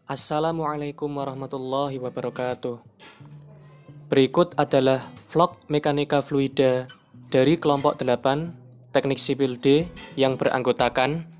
Assalamualaikum warahmatullahi wabarakatuh. Berikut adalah vlog mekanika fluida dari kelompok 8 Teknik Sipil D yang beranggotakan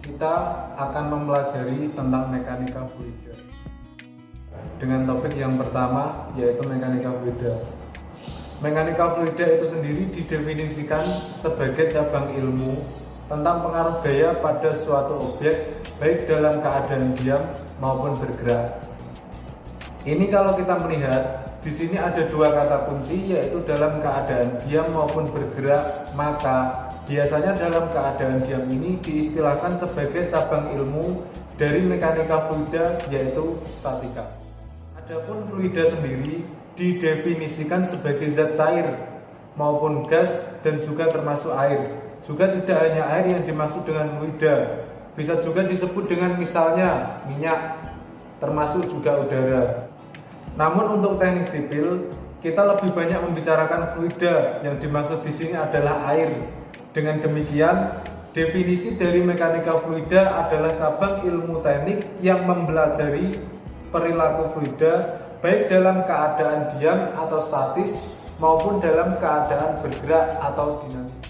kita akan mempelajari tentang mekanika fluida dengan topik yang pertama, yaitu mekanika fluida. Mekanika fluida itu sendiri didefinisikan sebagai cabang ilmu tentang pengaruh gaya pada suatu objek baik dalam keadaan diam maupun bergerak. Ini kalau kita melihat di sini ada dua kata kunci, yaitu dalam keadaan diam maupun bergerak, maka biasanya dalam keadaan diam ini diistilahkan sebagai cabang ilmu dari mekanika fluida, yaitu statika. Adapun fluida sendiri didefinisikan sebagai zat cair maupun gas dan juga termasuk air. Juga tidak hanya air yang dimaksud dengan fluida, bisa juga disebut dengan misalnya minyak, termasuk juga udara. Namun untuk teknik sipil, kita lebih banyak membicarakan fluida, yang dimaksud di sini adalah air. Dengan demikian, definisi dari mekanika fluida adalah cabang ilmu teknik yang mempelajari perilaku fluida baik dalam keadaan diam atau statis maupun dalam keadaan bergerak atau dinamis.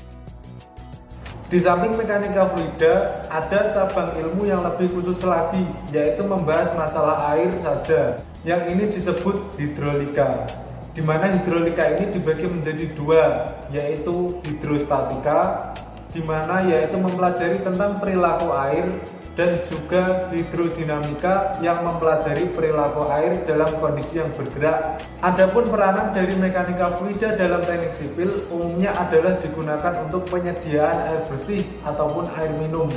Di samping mekanika fluida, ada cabang ilmu yang lebih khusus lagi, yaitu membahas masalah air saja, yang ini disebut hidrolika, di mana hidrolika ini dibagi menjadi dua, yaitu hidrostatika, di mana yaitu mempelajari tentang perilaku air, dan juga hidrodinamika yang mempelajari perilaku air dalam kondisi yang bergerak. Adapun peranan dari mekanika fluida dalam teknik sipil umumnya adalah digunakan untuk penyediaan air bersih ataupun air minum.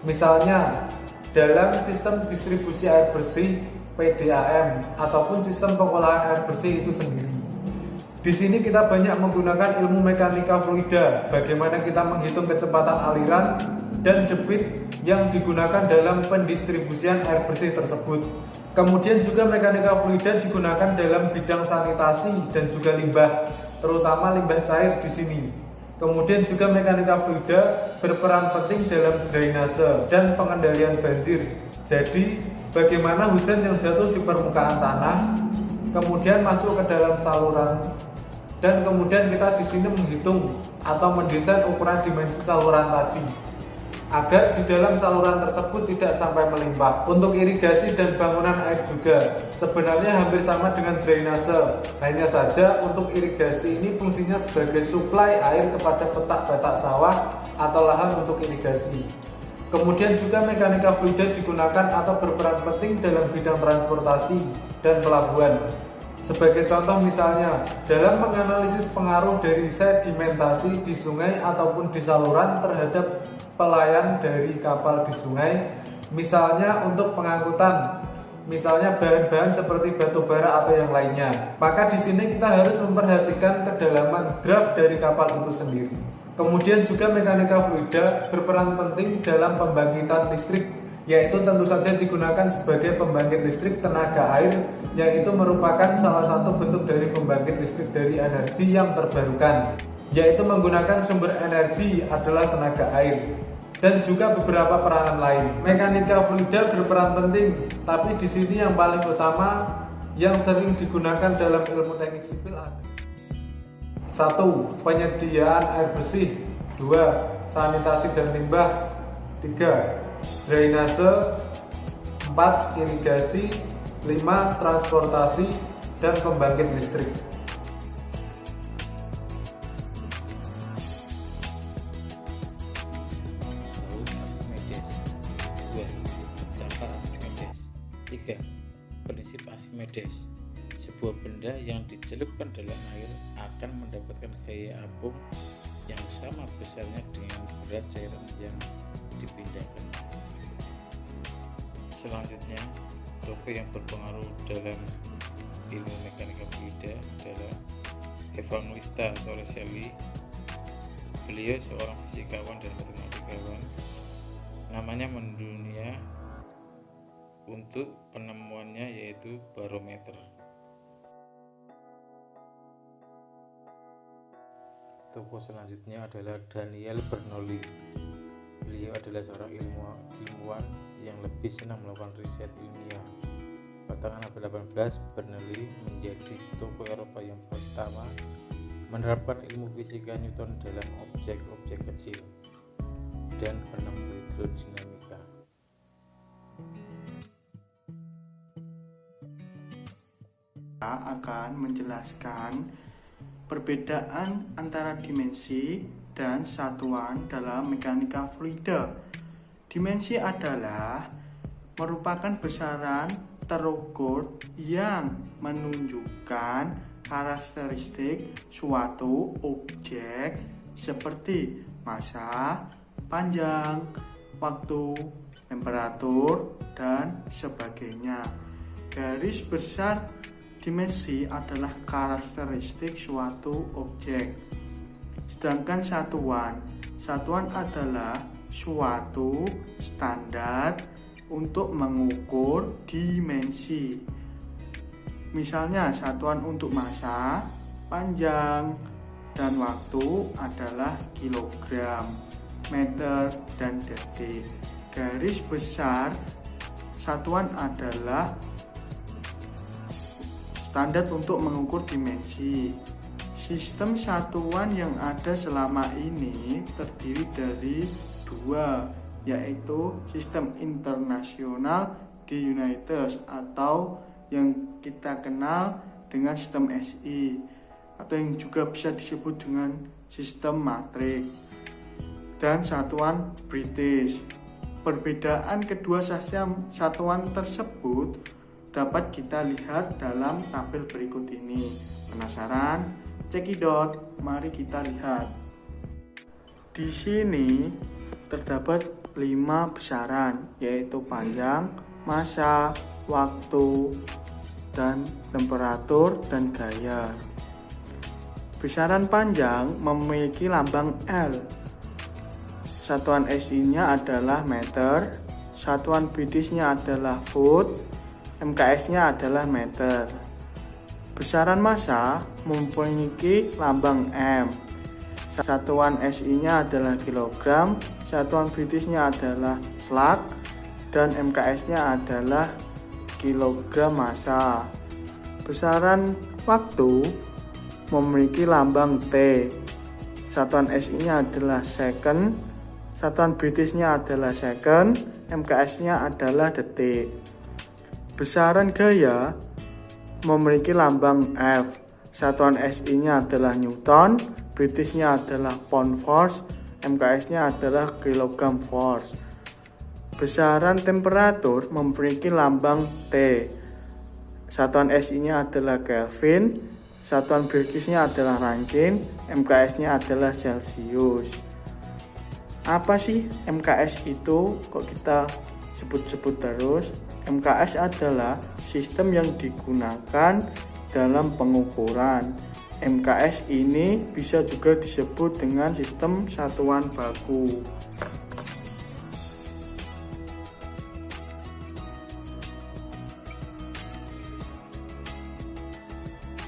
Misalnya dalam sistem distribusi air bersih PDAM ataupun sistem pengolahan air bersih itu sendiri. Di sini kita banyak menggunakan ilmu mekanika fluida, bagaimana kita menghitung kecepatan aliran dan debit yang digunakan dalam pendistribusian air bersih tersebut. Kemudian juga mekanika fluida digunakan dalam bidang sanitasi dan juga limbah, terutama limbah cair di sini. Kemudian juga mekanika fluida berperan penting dalam drainase dan pengendalian banjir. Jadi, bagaimana hujan yang jatuh di permukaan tanah kemudian masuk ke dalam saluran, dan kemudian kita di sini menghitung atau mendesain ukuran dimensi saluran tadi agar di dalam saluran tersebut tidak sampai melimpah. Untuk irigasi dan bangunan air juga sebenarnya hampir sama dengan drainase, hanya saja untuk irigasi ini fungsinya sebagai suplai air kepada petak-petak sawah atau lahan untuk irigasi. Kemudian juga mekanika fluida digunakan atau berperan penting dalam bidang transportasi dan pelabuhan. Sebagai contoh misalnya, dalam menganalisis pengaruh dari sedimentasi di sungai ataupun di saluran terhadap pelayan dari kapal di sungai, misalnya untuk pengangkutan, misalnya bahan-bahan seperti batu bara atau yang lainnya. Maka di sini kita harus memperhatikan kedalaman draft dari kapal itu sendiri. Kemudian juga mekanika fluida berperan penting dalam pembangkitan listrik, yaitu tentu saja digunakan sebagai pembangkit listrik tenaga air, yang itu merupakan salah satu bentuk dari pembangkit listrik dari energi yang terbarukan, yaitu menggunakan sumber energi adalah tenaga air, dan juga beberapa peranan lain. Mekanika fluida berperan penting, tapi di sini yang paling utama yang sering digunakan dalam ilmu teknik sipil ada 1. Penyediaan air bersih, 2. Sanitasi dan limbah, 3. Drainase, 4. Irigasi, 5. Transportasi dan pembangkit listrik. Archimedes. 2. Jangkar Archimedes. 3. Prinsip Archimedes. Sebuah benda yang dicelupkan dalam air akan mendapatkan gaya apung yang sama besarnya dengan berat cairan yang dipindahkan. Selanjutnya, topik yang berpengaruh dalam ilmu mekanika fluida adalah Evangelista Torricelli. Beliau seorang fisikawan dan matematikawan. Namanya mendunia untuk penemuannya yaitu barometer. Tokoh selanjutnya adalah Daniel Bernoulli. Beliau adalah seorang ilmuwan yang lebih senang melakukan riset ilmiah. Pada tanggal 18, Bernoulli menjadi tokoh Eropa yang pertama menerapkan ilmu fisika Newton dalam objek-objek kecil dan penemu hidrodinamika. Akan menjelaskan perbedaan antara dimensi dan satuan dalam mekanika fluida. Dimensi adalah merupakan besaran terukur yang menunjukkan karakteristik suatu objek seperti massa, panjang, waktu, temperatur, dan sebagainya. Garis besar dimensi adalah karakteristik suatu objek. Sedangkan satuan adalah suatu standar untuk mengukur dimensi. Misalnya satuan untuk massa, panjang, dan waktu adalah kilogram, meter, dan detik. Garis besar satuan adalah standar untuk mengukur dimensi. Sistem satuan yang ada selama ini terdiri dari dua, yaitu sistem internasional di United atau yang kita kenal dengan sistem SI atau yang juga bisa disebut dengan sistem matrik, dan satuan British. Perbedaan kedua satuan tersebut dapat kita lihat dalam tabel berikut ini. Penasaran? Cekidot, mari kita lihat. Di sini terdapat 5 besaran, yaitu panjang, massa, waktu, dan temperatur dan gaya. Besaran panjang memiliki lambang L. Satuan SI-nya adalah meter, satuan British-nya adalah foot, MKS-nya adalah meter. Besaran massa memiliki lambang M. Satuan SI-nya adalah kilogram, satuan British-nya adalah slag, dan MKS-nya adalah kilogram massa. Besaran waktu memiliki lambang T. Satuan SI-nya adalah second, satuan British-nya adalah second, MKS-nya adalah detik. Besaran gaya memiliki lambang F. Satuan SI-nya adalah Newton, British-nya adalah pound force, MKS-nya adalah kilogram force. Besaran temperatur memiliki lambang T. Satuan SI-nya adalah Kelvin, satuan British-nya adalah Rankine, MKS-nya adalah Celsius. Apa sih MKS itu? Kok kita sebut-sebut terus? MKS adalah sistem yang digunakan dalam pengukuran. MKS ini bisa juga disebut dengan sistem satuan baku.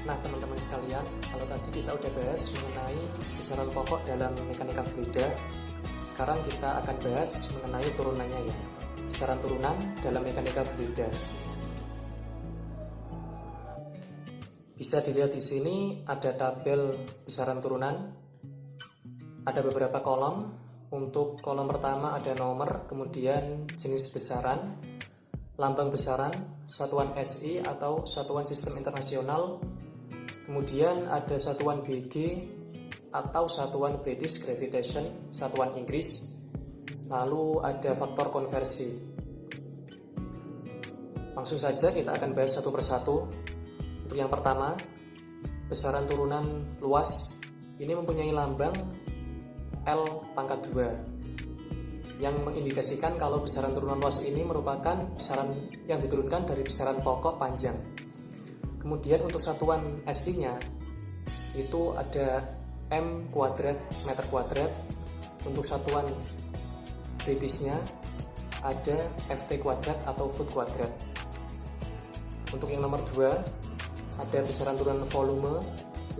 Nah teman-teman sekalian, kalau tadi kita udah bahas mengenai besaran pokok dalam mekanika fluida, sekarang kita akan bahas mengenai turunannya ya. Besaran turunan dalam mekanika fluida. Bisa dilihat di sini ada tabel besaran turunan. Ada beberapa kolom. Untuk kolom pertama ada nomor, kemudian jenis besaran, lambang besaran, satuan SI atau satuan sistem internasional, kemudian ada satuan BG atau satuan British Gravitation, satuan Inggris, lalu ada faktor konversi. Langsung saja kita akan bahas satu persatu. Untuk yang pertama, besaran turunan luas ini mempunyai lambang L pangkat 2 yang mengindikasikan kalau besaran turunan luas ini merupakan besaran yang diturunkan dari besaran pokok panjang. Kemudian untuk satuan SI-nya itu ada M kuadrat meter kuadrat. Untuk satuan Britishnya ada FT kuadrat atau foot kuadrat. Untuk yang nomor 2 ada besaran turunan volume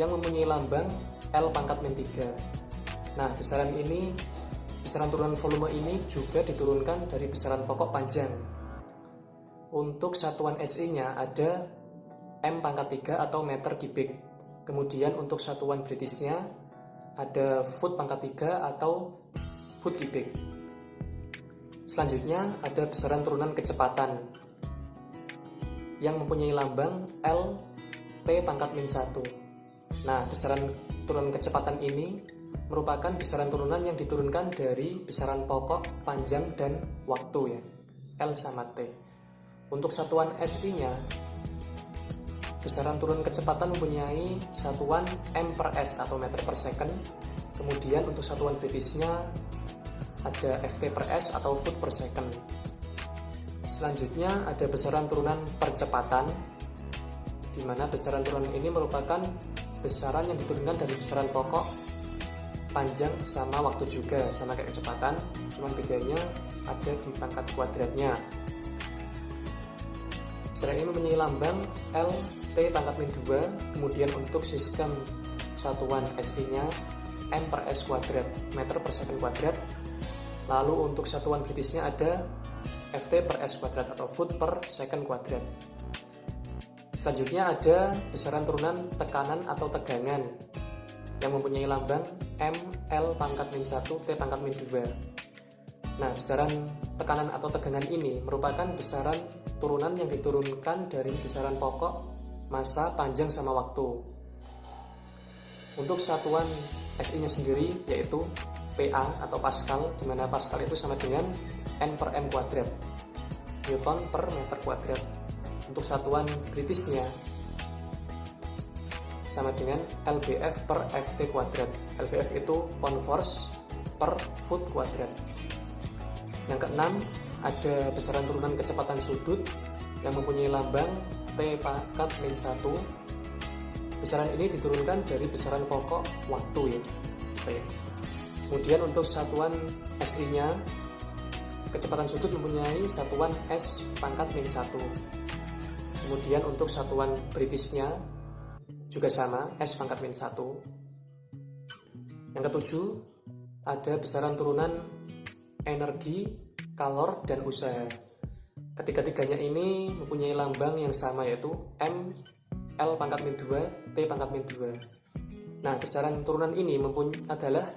yang mempunyai lambang L pangkat min 3. Nah, besaran turunan volume ini juga diturunkan dari besaran pokok panjang. Untuk satuan SI-nya ada M pangkat 3 atau meter kubik. Kemudian untuk satuan Britishnya ada foot pangkat 3 atau foot kubik. Selanjutnya ada besaran turunan kecepatan yang mempunyai lambang L T pangkat min 1. Nah, besaran turunan kecepatan ini merupakan besaran turunan yang diturunkan dari besaran pokok, panjang, dan waktu ya, L sama T. Untuk satuan SI-nya, besaran turun kecepatan mempunyai satuan M per S atau meter per second. Kemudian untuk satuan Britishnya ada FT per S atau foot per second. Selanjutnya ada besaran turunan percepatan, di mana besaran turunan ini merupakan besaran yang diturunkan dari besaran pokok, panjang, sama waktu juga, sama kayak kecepatan, cuman bedanya ada di pangkat kuadratnya. Besaran ini mempunyai lambang L T pangkat min 2. Kemudian untuk sistem satuan SI-nya M per S kuadrat, meter per second kuadrat. Lalu untuk satuan Britishnya ada FT per S kuadrat atau foot per second kuadrat. Selanjutnya ada besaran turunan tekanan atau tegangan yang mempunyai lambang M L pangkat min 1 T pangkat min 2. Nah, besaran tekanan atau tegangan ini merupakan besaran turunan yang diturunkan dari besaran pokok, massa, panjang, sama waktu. Untuk satuan SI-nya sendiri yaitu PA atau Pascal, di mana Pascal itu sama dengan N per M kuadrat, Newton per meter kuadrat. Untuk satuan Britishnya sama dengan LBF per FT kuadrat. LBF itu pound force per foot kuadrat. Yang keenam, ada besaran turunan kecepatan sudut yang mempunyai lambang T pangkat min 1. Besaran ini diturunkan dari besaran pokok waktu ya. Oke. Kemudian untuk satuan SI-nya, kecepatan sudut mempunyai satuan S pangkat min 1. Kemudian untuk satuan Britishnya juga sama, S pangkat min 1. Yang ketujuh, ada besaran turunan energi, kalor, dan usaha. Ketiga-tiganya ini mempunyai lambang yang sama yaitu M L pangkat min 2 T pangkat min 2. Nah, besaran turunan ini adalah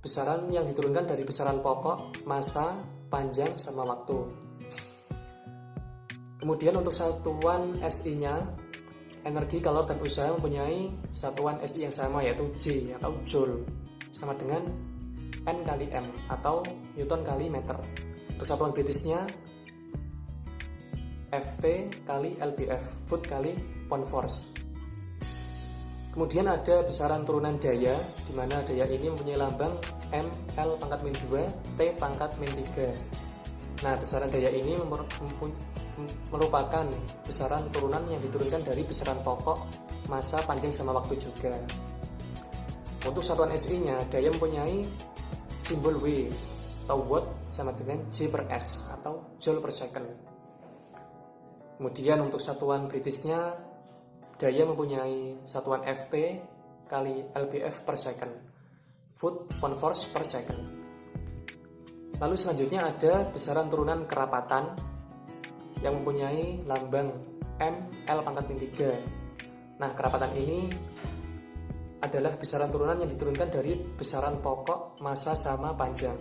besaran yang diturunkan dari besaran pokok, massa, panjang, sama waktu. Kemudian untuk satuan SI-nya, energi, kalor, dan usaha mempunyai satuan SI yang sama yaitu J atau Joule, sama dengan N kali M atau Newton kali meter. Untuk satuan Britishnya FT kali LBF, foot kali pound force. Kemudian ada besaran turunan daya, di mana daya ini mempunyai lambang M L pangkat min 2 T pangkat min 3. Nah, besaran daya ini merupakan besaran turunan yang diturunkan dari besaran pokok, massa, panjang, sama waktu juga. Untuk satuan SI-nya, daya mempunyai simbol W atau watt sama dengan J per S atau joule per second. Kemudian untuk satuan Britishnya, daya mempunyai satuan FT kali LBF per second, foot pound force per second. Lalu selanjutnya ada besaran turunan kerapatan yang mempunyai lambang M L pangkat min 3. Nah, kerapatan ini adalah besaran turunan yang diturunkan dari besaran pokok, massa, sama panjang.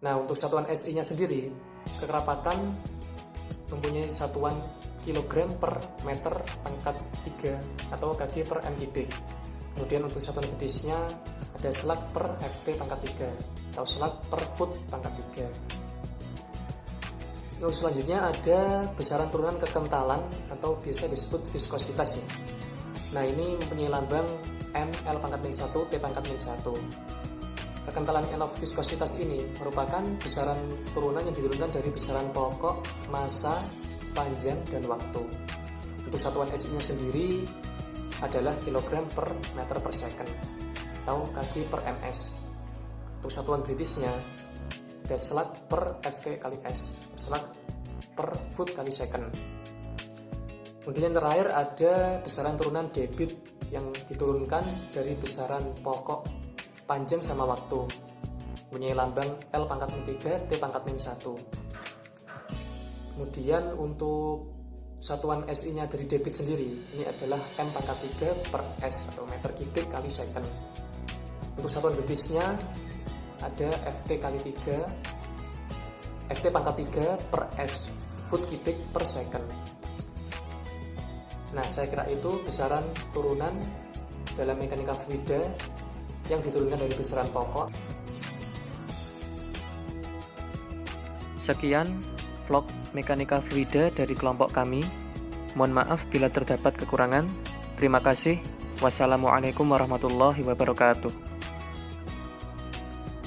Nah, untuk satuan SI-nya sendiri, kekerapatan mempunyai satuan kilogram per meter pangkat 3 atau kg per m kubik. Kemudian untuk satuan Britishnya ada slug per ft pangkat 3 atau slug per foot pangkat 3. Lalu selanjutnya ada besaran turunan kekentalan atau biasa disebut viskositas ya. Nah, ini mempunyai lambang M L pangkat min 1 T pangkat min 1. Kekentalan atau viskositas ini merupakan besaran turunan yang diturunkan dari besaran pokok, massa, panjang, dan waktu. Untuk satuan SI-nya sendiri adalah kilogram per meter per second atau kg per ms. Untuk satuan Britishnya ada slug per ft kali s, slug per foot kali second. Kemudian yang terakhir ada besaran turunan debit yang diturunkan dari besaran pokok panjang sama waktu, mempunyai lambang L pangkat min 3 T pangkat min 1. Kemudian untuk satuan SI-nya dari debit sendiri ini adalah M pangkat 3 per S atau meter kubik kali second. Untuk satuan Britishnya ada FT kali 3 FT pangkat 3 per S foot kubik per second. Nah, saya kira itu besaran turunan dalam mekanika fluida yang diturunkan dari besaran pokok. Sekian vlog mekanika fluida dari kelompok kami. Mohon maaf bila terdapat kekurangan. Terima kasih. Wassalamualaikum warahmatullahi wabarakatuh.